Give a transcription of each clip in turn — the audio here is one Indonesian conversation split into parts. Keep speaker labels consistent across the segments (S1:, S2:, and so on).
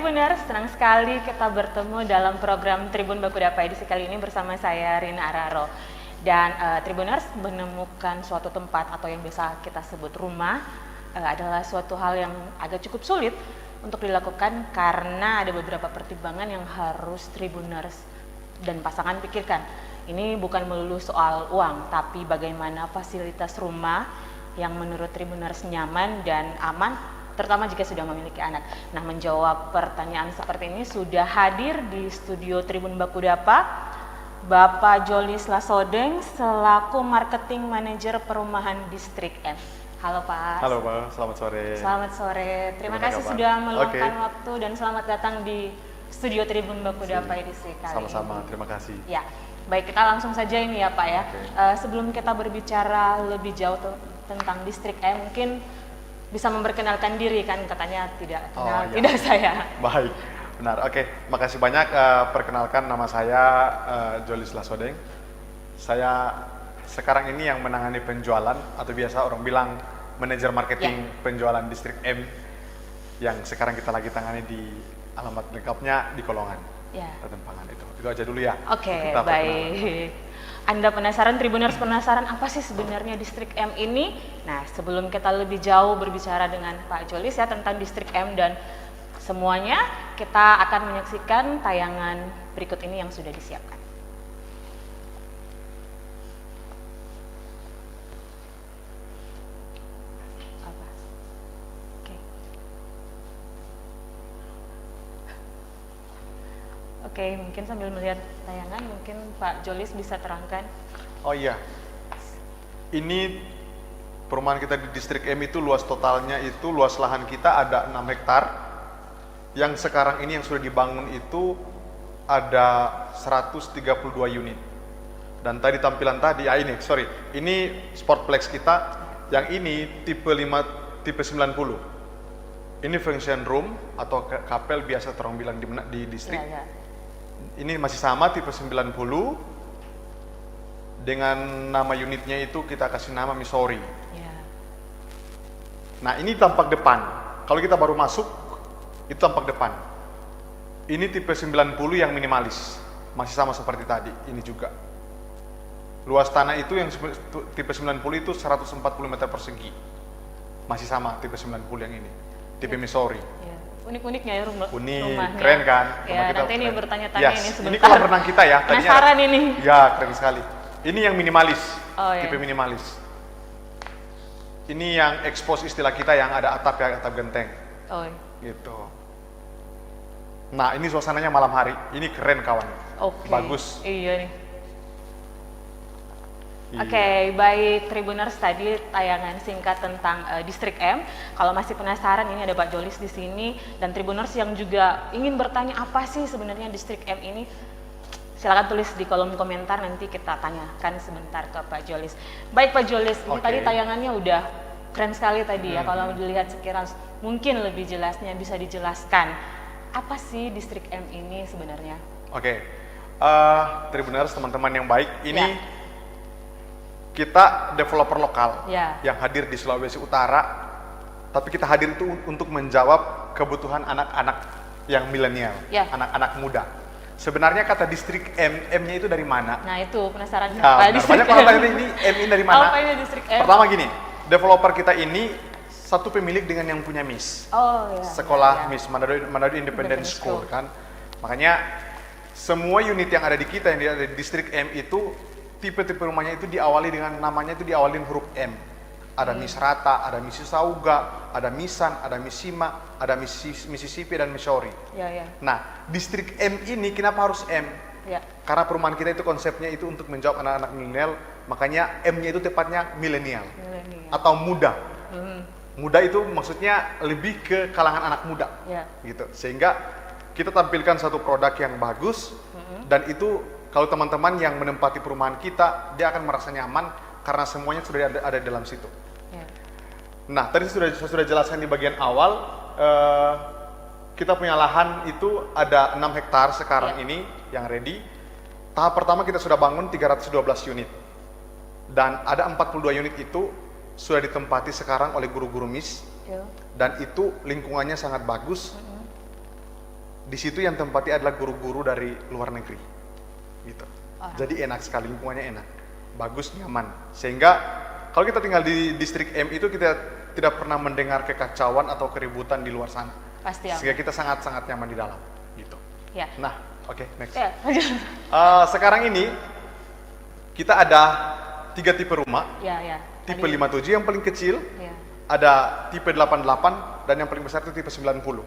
S1: Benar, senang sekali kita bertemu dalam program Tribun Bakudapa edisi kali ini bersama saya Rina Araro. Dan Tribuners menemukan suatu tempat atau yang biasa kita sebut rumah adalah suatu hal yang agak cukup sulit untuk dilakukan karena ada beberapa pertimbangan yang harus Tribuners dan pasangan pikirkan. Ini bukan melulu soal uang, tapi bagaimana fasilitas rumah yang menurut Tribuners nyaman dan aman, terutama jika sudah memiliki anak. Nah, menjawab pertanyaan seperti ini sudah hadir di studio Tribun Bakudapa Bapak Jolis Lasodeng selaku Marketing Manager Perumahan Distrik M. Halo Pak.
S2: Halo Pak, selamat sore.
S1: Selamat sore. Terima kasih sudah meluangkan waktu dan selamat datang di studio Tribun Bakudapa edisi kali ini.
S2: Sama-sama, terima kasih.
S1: Ya, baik, kita langsung saja ini ya Pak ya. Sebelum kita berbicara lebih jauh tentang Distrik M, mungkin bisa memperkenalkan diri, kan katanya tidak kenal, tidak saya.
S2: Baik, benar. Oke, makasih banyak. Perkenalkan, nama saya Jolis Lasodeng. Saya sekarang ini yang menangani penjualan atau biasa orang bilang manajer marketing penjualan Distrik M yang sekarang kita lagi tangani di alamat lengkapnya di Kolongan. Pertempangan itu aja dulu ya.
S1: Oke, baik. Anda penasaran, Tribuners penasaran apa sih sebenarnya Distrik M ini? Nah, sebelum kita lebih jauh berbicara dengan Pak Jolis ya tentang Distrik M dan semuanya, kita akan menyaksikan tayangan berikut ini yang sudah disiapkan. Oke, mungkin sambil melihat tayangan, mungkin Pak Jolis bisa terangkan.
S2: Oh iya, ini perumahan kita di Distrik M itu luas totalnya itu, luas lahan kita ada 6 hektar. Yang sekarang ini yang sudah dibangun itu ada 132 unit. Dan tadi tampilan tadi, ini Sportplex kita, yang ini tipe 90. Ini function room atau kapel biasa orang bilang di distrik. Ini masih sama tipe 90 dengan nama unitnya itu kita kasih nama Missouri. Nah, ini tampak depan. Kalau kita baru masuk itu tampak depan. Ini tipe 90 yang minimalis. Masih sama seperti tadi, ini juga. Luas tanah itu yang tipe 90 itu 140 meter persegi. Masih sama tipe 90 yang ini. Tipe Missouri.
S1: Unik-uniknya ya rumahnya.
S2: Keren kan?
S1: Ya, nanti ini bertanya-tanya ini sebentar.
S2: Ini kolam renang kita ya.
S1: Penasaran ini.
S2: Ya, keren sekali. Ini yang minimalis, tipe minimalis. Ini yang expose istilah kita yang ada atap ya, atap genteng. Gitu. Nah, ini suasananya malam hari. Ini keren kawan. Bagus.
S1: Iya nih. Oke, baik Tribuners, tadi tayangan singkat tentang Distrik M. Kalau masih penasaran, ini ada Pak Jolis di sini dan Tribuners yang juga ingin bertanya apa sih sebenarnya Distrik M ini, silakan tulis di kolom komentar, nanti kita tanyakan sebentar ke Pak Jolis. Baik Pak Jolis, ini tadi tayangannya udah keren sekali tadi ya. Kalau dilihat sekilas, mungkin lebih jelasnya bisa dijelaskan apa sih Distrik M ini sebenarnya?
S2: Tribuners, teman-teman yang baik, ini kita developer lokal yang hadir di Sulawesi Utara, tapi kita hadir itu untuk menjawab kebutuhan anak-anak yang milenial, anak-anak muda. Sebenarnya kata Distrik M, M-nya itu dari mana?
S1: Nah itu penasaran.
S2: Banyak orang tanya ini M ini dari mana?
S1: Apa ini Distrik M?
S2: Pertama gini, developer kita ini satu pemilik dengan yang punya MIS, sekolah MIS, Manado Independent School kan. Makanya semua unit yang ada di kita yang ada di Distrik M itu tipe-tipe rumahnya itu diawali dengan namanya itu diawalin huruf M. Ada Misrata, ada Mississauga, ada Misan, ada Missima, ada Mississippi dan Missouri. Nah, Distrik M ini kenapa harus M? Karena perumahan kita itu konsepnya itu untuk menjawab anak-anak milenial, makanya M-nya itu tepatnya milenial atau muda. Muda itu maksudnya lebih ke kalangan anak muda, gitu. Sehingga kita tampilkan satu produk yang bagus dan itu kalau teman-teman yang menempati perumahan kita, dia akan merasa nyaman karena semuanya sudah ada di dalam situ. Nah, tadi saya sudah jelaskan di bagian awal, kita punya lahan itu ada 6 hektar sekarang ini yang ready. Tahap pertama kita sudah bangun 312 unit. Dan ada 42 unit itu sudah ditempati sekarang oleh guru-guru MIS. Dan itu lingkungannya sangat bagus. di situ yang tempatnya adalah guru-guru dari luar negeri, gitu. Jadi enak sekali, lingkungannya enak, bagus, nyaman. Sehingga kalau kita tinggal di distrik M itu kita tidak pernah mendengar kekacauan atau keributan di luar sana.
S1: Pasti.
S2: Sehingga kita sangat-sangat nyaman di dalam, gitu.
S1: Ya.
S2: Nah, oke, next.
S1: Ya.
S2: Sekarang ini kita ada 3 tipe rumah.
S1: Ya.
S2: Tipe 57 yang paling kecil,
S1: Ya.
S2: ada tipe 88 dan yang paling besar itu tipe 90.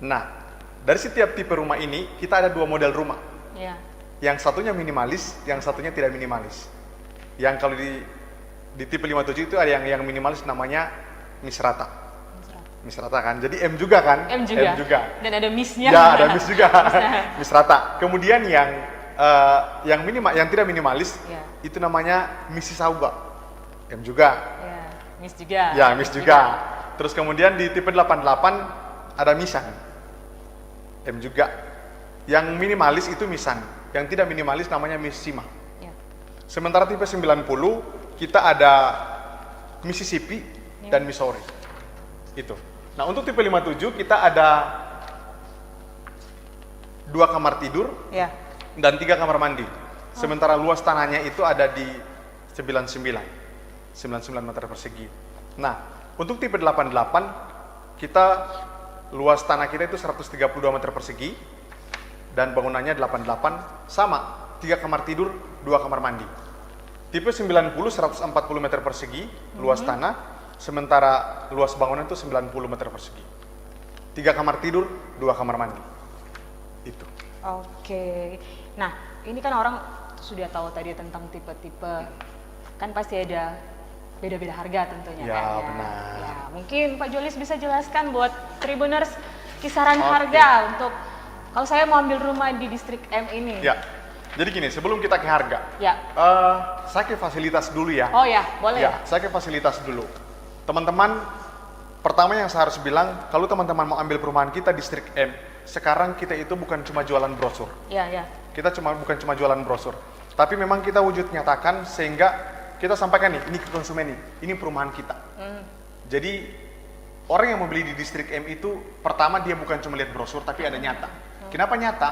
S2: Nah, dari setiap tipe rumah ini kita ada 2 model rumah.
S1: Ya.
S2: Yang satunya minimalis, yang satunya tidak minimalis. Yang kalau di tipe 57 itu ada yang minimalis namanya misrata. Misrata kan, jadi M juga kan?
S1: M juga. Dan ada misnya.
S2: Ya, ada mis juga. Misrata. Kemudian yang tidak minimalis,
S1: ya.
S2: itu namanya Mississauga. M juga.
S1: Ya, mis juga.
S2: Ya, mis juga. Terus kemudian di tipe 88 ada Misan. M juga. Yang minimalis itu Misan. Yang tidak minimalis namanya Missima.
S1: Ya.
S2: Sementara tipe 90 kita ada Mississippi dan Missouri. Itu. Nah, untuk tipe 57 kita ada 2 kamar tidur.
S1: Ya.
S2: Dan 3 kamar mandi. Sementara luas tanahnya itu ada di 99 meter persegi. Nah, untuk tipe 88 kita luas tanah kita itu 132 meter persegi dan bangunannya 88 sama 3 kamar tidur, 2 kamar mandi. Tipe 90 140 meter persegi luas tanah, sementara luas bangunan itu 90 meter persegi. 3 kamar tidur, 2 kamar mandi. Itu.
S1: Oke. Nah, ini kan orang sudah tahu tadi tentang tipe-tipe, kan pasti ada beda-beda harga tentunya.
S2: Ya,
S1: kan,
S2: benar.
S1: Ya, mungkin Pak Jolis bisa jelaskan buat Tribuners kisaran harga untuk kalau saya mau ambil rumah di distrik M ini.
S2: Ya. Jadi gini, sebelum kita ke harga,
S1: Ya.
S2: Saya ke fasilitas dulu ya.
S1: Oh ya, boleh.
S2: Ya, saya ke fasilitas dulu. Teman-teman, pertama yang saya harus bilang, kalau teman-teman mau ambil perumahan kita distrik M, sekarang kita itu bukan cuma jualan brosur.
S1: Ya.
S2: Kita bukan cuma jualan brosur, tapi memang kita wujud nyatakan sehingga kita sampaikan nih, ini ke konsumen nih, ini perumahan kita. Jadi orang yang membeli di distrik M itu pertama dia bukan cuma lihat brosur, tapi ada nyata. Kenapa nyata?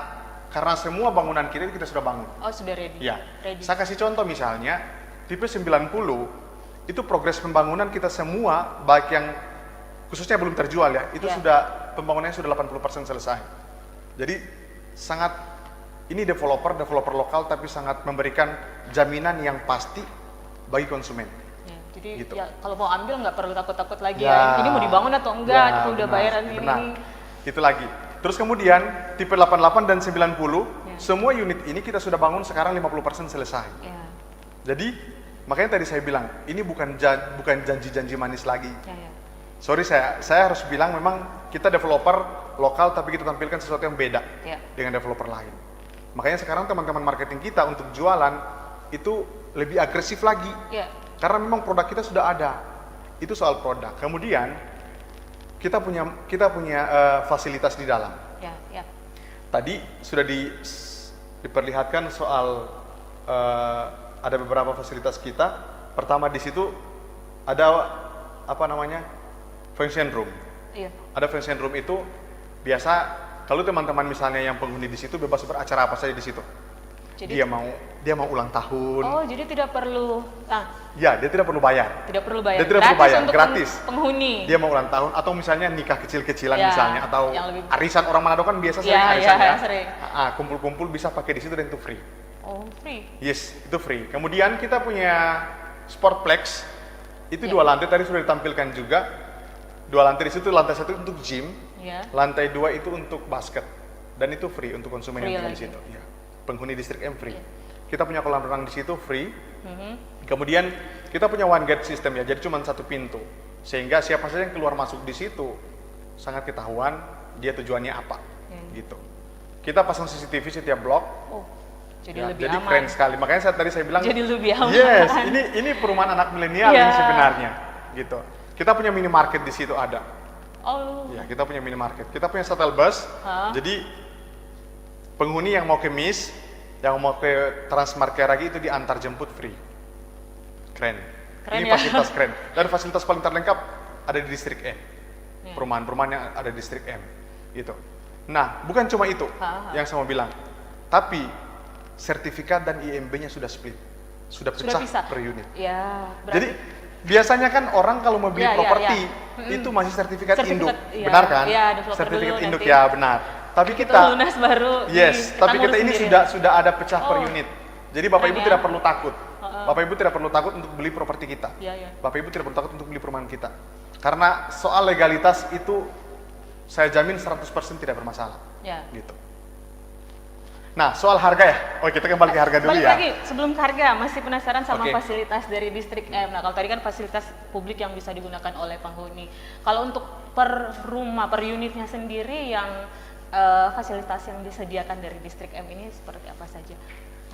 S2: Karena semua bangunan kita sudah bangun.
S1: Oh, sudah ready.
S2: Ya.
S1: Ready.
S2: Saya kasih contoh misalnya, tipe 90 itu progres pembangunan kita semua, baik yang khususnya belum terjual ya, itu sudah pembangunannya sudah 80% selesai. Jadi sangat ini developer lokal tapi sangat memberikan jaminan yang pasti bagi konsumen.
S1: Ya, jadi
S2: Gitu.
S1: ya kalau mau ambil nggak perlu takut-takut lagi ya. Ini mau dibangun atau enggak, itu udah bayaran ini.
S2: Itu lagi. Terus kemudian tipe 88 dan 90, semua unit ini kita sudah bangun sekarang 50% selesai.
S1: Ya.
S2: Jadi makanya tadi saya bilang, ini bukan janji-janji manis lagi.
S1: Ya.
S2: Sorry, saya harus bilang memang kita developer lokal tapi kita tampilkan sesuatu yang beda dengan developer lain. Makanya sekarang teman-teman marketing kita untuk jualan itu lebih agresif lagi. Karena memang produk kita sudah ada. Itu soal produk. Kemudian kita punya fasilitas di dalam. Tadi sudah diperlihatkan soal ada beberapa fasilitas kita. Pertama di situ ada function room. Ada function room itu biasa kalau teman-teman misalnya yang penghuni di situ bebas beracara apa saja di situ. Jadi, dia mau ulang tahun.
S1: Oh, jadi tidak perlu.
S2: Ya, dia tidak perlu bayar.
S1: Tidak perlu bayar.
S2: Dia tidak perlu bayar,
S1: untuk
S2: gratis.
S1: Penghuni.
S2: Dia mau ulang tahun atau misalnya nikah kecil-kecilan misalnya atau arisan orang Manado kan biasa sering arisan
S1: sering.
S2: Kumpul-kumpul bisa pakai di situ dan itu free.
S1: Oh, free.
S2: Yes, itu free. Kemudian kita punya Sportplex. Itu 2 lantai tadi sudah ditampilkan juga. 2 lantai di situ, lantai 1 untuk gym. Lantai 2 itu untuk basket. Dan itu free untuk konsumen yang tinggal di situ. Ya. Penghuni distrik M free. Kita punya kolam renang di situ free. Kemudian kita punya one gate system ya, jadi cuma 1 pintu. Sehingga siapa saja yang keluar masuk di situ sangat ketahuan dia tujuannya apa. Gitu. Kita pasang CCTV setiap blok.
S1: Jadi lebih
S2: jadi
S1: aman.
S2: Keren sekali. Makanya tadi saya bilang
S1: jadi lebih aman.
S2: Yes, ini perumahan anak milenial ini sebenarnya. Gitu. Kita punya minimarket di situ ada.
S1: Oh.
S2: Ya, kita punya minimarket. Kita punya shuttle bus. Jadi penghuni yang mau ke MIS, yang mau ke Transmart lagi itu diantar jemput free. Keren ini fasilitas keren. Dan fasilitas paling terlengkap ada di distrik M. Perumahan-perumahan yang ada di distrik M. Gitu. Nah, bukan cuma itu yang saya mau bilang, tapi sertifikat dan IMB-nya sudah split, sudah pecah per unit.
S1: Ya,
S2: jadi biasanya kan orang kalau mau beli properti itu masih sertifikat induk, benar kan?
S1: Ya,
S2: sertifikat induk ya benar. Tapi kita
S1: lunas baru.
S2: Tapi kita ini sudah ada pecah per unit. Jadi Bapak Ibu tidak perlu takut. Bapak Ibu tidak perlu takut untuk beli properti kita. Bapak Ibu tidak perlu takut untuk beli perumahan kita. Karena soal legalitas itu saya jamin 100% tidak bermasalah. Gitu. Nah, soal harga ya. Oh, kita kembali ke harga dulu ya.
S1: Balik lagi, sebelum ke harga, masih penasaran sama fasilitas dari Distrik M. Nah, kalau tadi kan fasilitas publik yang bisa digunakan oleh penghuni. Kalau untuk per rumah, per unitnya sendiri yang fasilitas yang disediakan dari Distrik M ini seperti apa saja?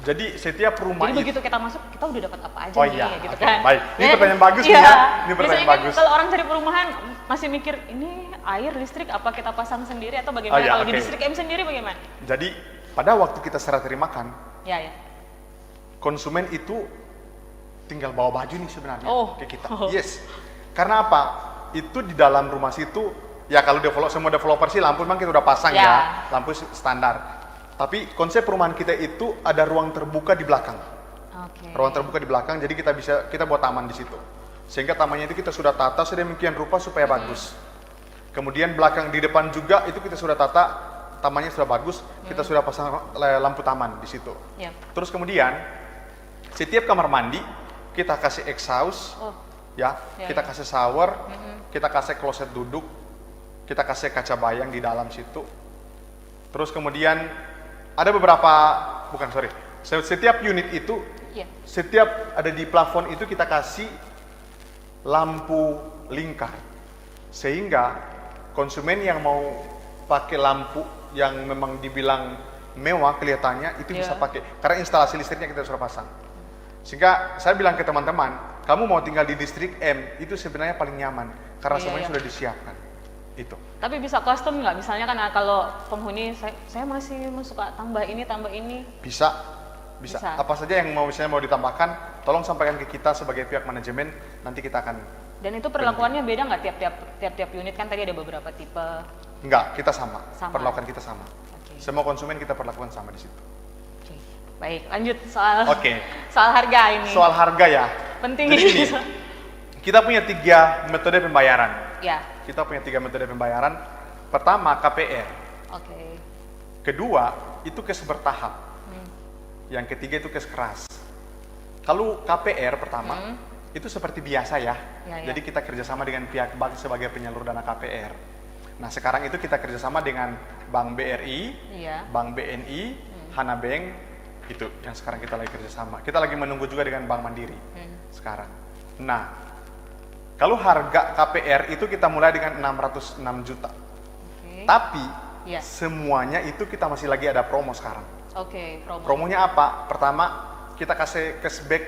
S2: Jadi setiap rumah
S1: Jadi begitu kita masuk, kita udah dapat apa aja gitu
S2: kan? Baik, ini pertanyaan bagus nih ya. Ini pertanyaan bagus.
S1: Kalau orang cari perumahan masih mikir, ini air, listrik, apa kita pasang sendiri atau bagaimana? Kalau di Distrik M sendiri bagaimana?
S2: Jadi pada waktu kita serah terimakan, konsumen itu tinggal bawa baju nih sebenarnya ke kita. Yes. Karena apa? Itu di dalam rumah situ, ya kalau semua developer sih lampu memang kita udah pasang ya, lampu standar. Tapi konsep perumahan kita itu ada ruang terbuka di belakang. Ruang terbuka di belakang, jadi kita buat taman di situ. Sehingga tamannya itu kita sudah tata sedemikian rupa supaya bagus. Kemudian belakang di depan juga itu kita sudah tata, tamannya sudah bagus, kita sudah pasang lampu taman di situ. Terus kemudian setiap kamar mandi kita kasih exhaust, kita kasih shower, kita kasih kloset duduk, kita kasih kaca bayang di dalam situ. Terus kemudian ada setiap unit itu, setiap ada di plafon itu kita kasih lampu lingkar, sehingga konsumen yang mau pakai lampu yang memang dibilang mewah kelihatannya itu bisa pakai, karena instalasi listriknya kita sudah pasang. Sehingga saya bilang ke teman-teman, kamu mau tinggal di Distrik M itu sebenarnya paling nyaman karena semuanya sudah disiapkan. Itu.
S1: Tapi bisa custom nggak? Misalnya kan kalau penghuni saya masih suka tambah ini.
S2: Bisa. Apa saja yang mau ditambahkan, tolong sampaikan ke kita sebagai pihak manajemen, nanti kita akan.
S1: Dan itu perlakuannya beda nggak tiap unit, kan tadi ada beberapa tipe?
S2: Enggak, kita sama. Perlakuan kita sama. Semua konsumen kita perlakukan sama di situ.
S1: Baik, lanjut soal harga ini.
S2: Soal harga ya.
S1: Penting
S2: ini. Kita punya 3 metode pembayaran. Kita punya 3 metode pembayaran. Pertama KPR. Kedua itu cash bertahap. Yang ketiga itu cash keras. Kalau KPR pertama itu seperti biasa ya. Jadi kita kerjasama dengan pihak bank sebagai penyalur dana KPR. Nah sekarang itu kita kerjasama dengan Bank BRI, Bank BNI, Hana Bank, itu yang sekarang kita lagi kerjasama. Kita lagi menunggu juga dengan Bank Mandiri sekarang. Nah kalau harga KPR itu kita mulai dengan 606 juta. Tapi semuanya itu kita masih lagi ada promo sekarang. Promonya apa? Pertama, kita kasih cashback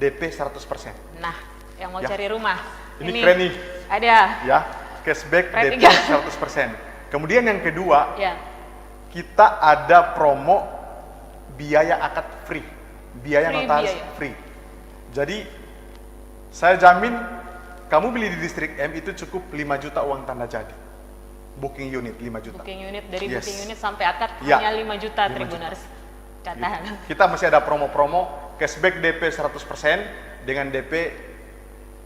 S2: DP 100%.
S1: Nah, yang mau cari rumah.
S2: Ini keren nih.
S1: Ada.
S2: Ya, cashback DP 100%. Kemudian yang kedua, kita ada promo biaya akad free. Biaya notaris free. Jadi, saya jamin kamu beli di Distrik M itu cukup 5 juta uang tanda jadi. Booking unit 5 juta.
S1: Booking unit dari booking unit sampai akad hanya 5 juta Tribuners. Catat.
S2: Kita masih ada promo-promo cashback DP 100% dengan DP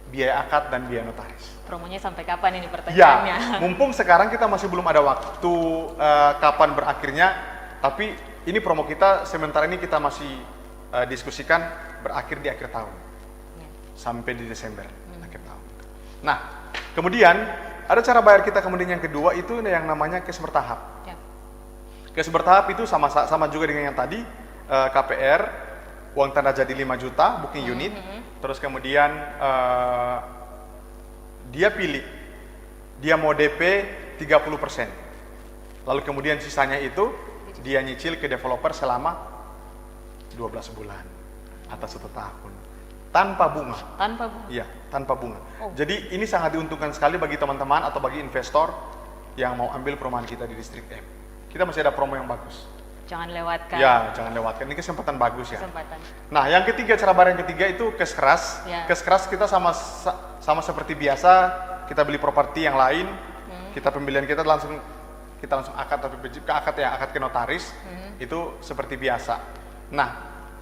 S2: biaya akad dan biaya notaris.
S1: Promonya sampai kapan ini pertanyaannya?
S2: Mumpung sekarang kita masih belum ada waktu kapan berakhirnya, tapi ini promo kita sementara ini kita masih diskusikan berakhir di akhir tahun. Sampai di Desember akhir tahun. Nah, kemudian ada cara bayar kita kemudian yang kedua itu yang namanya cash bertahap. Cash bertahap itu sama juga dengan yang tadi, KPR, uang tanda jadi 5 juta, booking unit, terus kemudian dia pilih, dia mau DP 30%, lalu kemudian sisanya itu dia nyicil ke developer selama 12 bulan atau 1 tahun. Tanpa bunga. Iya, tanpa bunga. Jadi ini sangat diuntungkan sekali bagi teman-teman atau bagi investor yang mau ambil perumahan kita di Distrik M. Kita masih ada promo yang bagus.
S1: Jangan lewatkan.
S2: Ya, jangan lewatkan. Ini kesempatan bagus ya. Nah, yang ketiga, cara bayar yang ketiga itu cash keras. Cash keras kita sama seperti biasa, kita beli properti yang lain, kita pembelian kita langsung kita langsung akad atau ke akad ya, akad ke notaris, itu seperti biasa. Nah,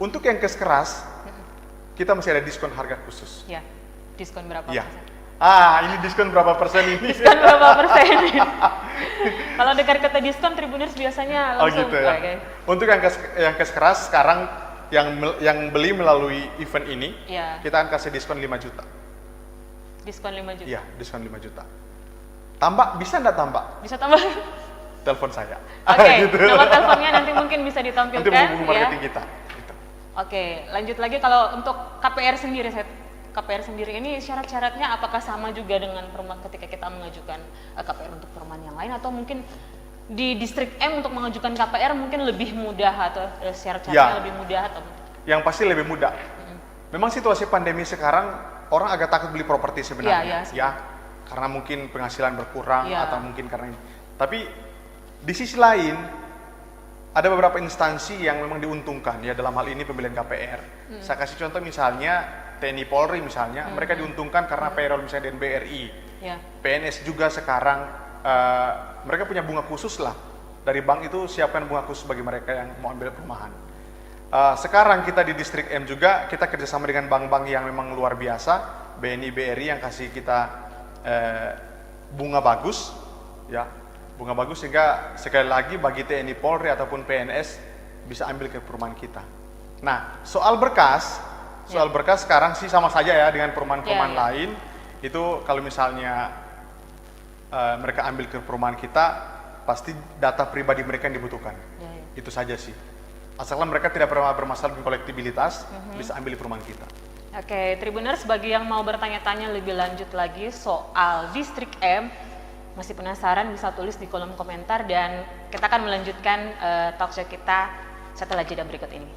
S2: untuk yang kes keras, kita masih ada diskon harga khusus.
S1: Ya, diskon berapa
S2: Ya.
S1: persen?
S2: Ini diskon berapa persen ini?
S1: Diskon berapa persen? Kalau dengar kata diskon, Tribuners biasanya langsung.
S2: Gitu ya.
S1: Okay.
S2: Untuk yang kes keras sekarang yang beli melalui event ini, kita akan kasih diskon 5 juta.
S1: Diskon 5 juta?
S2: Iya, diskon 5 juta. Tambah, bisa nggak tambah?
S1: Bisa tambah.
S2: Telepon saya.
S1: Oke,
S2: Gitu.
S1: nomor teleponnya nanti mungkin bisa ditampilkan.
S2: Nanti menghubungi
S1: ya.
S2: marketing kita. Gitu.
S1: Oke, lanjut lagi kalau untuk KPR sendiri, KPR sendiri ini syarat-syaratnya apakah sama juga dengan perumahan ketika kita mengajukan KPR untuk perumahan yang lain, atau mungkin di distrik M untuk mengajukan KPR mungkin lebih mudah atau syarat-syaratnya lebih mudah atau?
S2: Yang pasti lebih mudah. Memang situasi pandemi sekarang orang agak takut beli properti sebenarnya, ya, karena mungkin penghasilan berkurang atau mungkin karena ini. Tapi di sisi lain ada beberapa instansi yang memang diuntungkan ya dalam hal ini pembelian KPR. Saya kasih contoh misalnya TNI Polri misalnya, mereka diuntungkan karena payroll misalnya dengan BRI. PNS juga sekarang mereka punya bunga khusus lah dari bank, itu siapkan bunga khusus bagi mereka yang mau ambil perumahan. Sekarang kita di distrik M juga kita kerjasama dengan bank-bank yang memang luar biasa, BNI, BRI yang kasih kita bunga bagus, ya, bunga bagus sehingga sekali lagi bagi TNI Polri ataupun PNS bisa ambil ke perumahan kita. Nah, soal berkas sekarang sih sama saja ya dengan perumahan-perumahan lain. Itu kalau misalnya mereka ambil ke perumahan kita, pasti data pribadi mereka yang dibutuhkan. Itu saja sih. Asalkan mereka tidak pernah bermasalah dengan kolektibilitas, bisa ambil di perumahan kita.
S1: Oke, Tribuners, bagi yang mau bertanya-tanya lebih lanjut lagi soal distrik M, masih penasaran bisa tulis di kolom komentar dan kita akan melanjutkan talkshow kita setelah jeda berikut ini.